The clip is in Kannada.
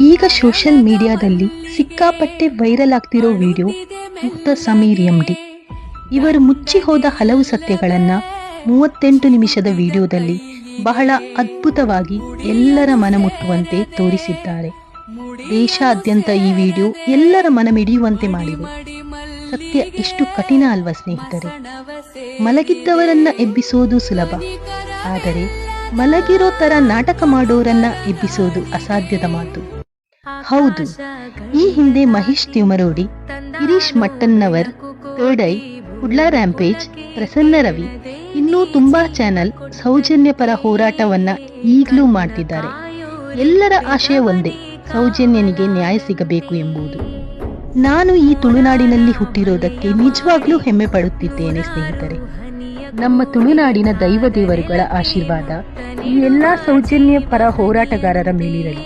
ಈಗ ಸೋಷಿಯಲ್ ಮೀಡಿಯಾದಲ್ಲಿ ಸಿಕ್ಕಾಪಟ್ಟೆ ವೈರಲ್ ಆಗ್ತಿರೋ ವಿಡಿಯೋ ಮುಕ್ತ ಸಮೀರ್ ಎಂಡಿ. ಇವರು ಮುಚ್ಚಿ ಹೋದ ಹಲವು ಸತ್ಯಗಳನ್ನು 38 ನಿಮಿಷದ ವಿಡಿಯೋದಲ್ಲಿ ಬಹಳ ಅದ್ಭುತವಾಗಿ ಎಲ್ಲರ ಮನಮುಟ್ಟುವಂತೆ ತೋರಿಸಿದ್ದಾರೆ. ದೇಶಾದ್ಯಂತ ಈ ವಿಡಿಯೋ ಎಲ್ಲರ ಮನಮಿಡಿಯುವಂತೆ ಮಾಡಿದೆ. ಸತ್ಯ ಎಷ್ಟು ಕಠಿಣ ಅಲ್ವಾ ಸ್ನೇಹಿತರೆ? ಮಲಗಿದ್ದವರನ್ನ ಎಬ್ಬಿಸೋದು ಸುಲಭ, ಆದರೆ ಮಲಗಿರೋ ತರ ನಾಟಕ ಮಾಡೋರನ್ನ ಎಬ್ಬಿಸೋದು ಅಸಾಧ್ಯದ ಮಾತು. ಹೌದು, ಈ ಹಿಂದೆ Mahesh Timarodi, Girish Mattannavar, third eye, Kudla rampage, Prasanna Ravi, ಇನ್ನೂ ತುಂಬಾ ಚಾನೆಲ್ ಸೌಜನ್ಯ ಪರ ಹೋರಾಟವನ್ನ ಈಗಲೂ ಮಾಡ್ತಿದ್ದಾರೆ. ಎಲ್ಲರ ಆಶಯ ಒಂದೇ, ಸೌಜನ್ಯನಿಗೆ ನ್ಯಾಯ ಸಿಗಬೇಕು ಎಂಬುದು. ನಾನು ಈ ತುಳುನಾಡಿನಲ್ಲಿ ಹುಟ್ಟಿರೋದಕ್ಕೆ ನಿಜವಾಗ್ಲೂ ಹೆಮ್ಮೆ ಪಡುತ್ತಿದ್ದೇನೆ ಸ್ನೇಹಿತರೆ. ನಮ್ಮ ತುಳುನಾಡಿನ ದೈವ ದೇವರುಗಳ ಆಶೀರ್ವಾದ ಈ ಎಲ್ಲ ಸೌಜನ್ಯ ಪರ ಹೋರಾಟಗಾರರ ಮೇಲಿರಲಿ.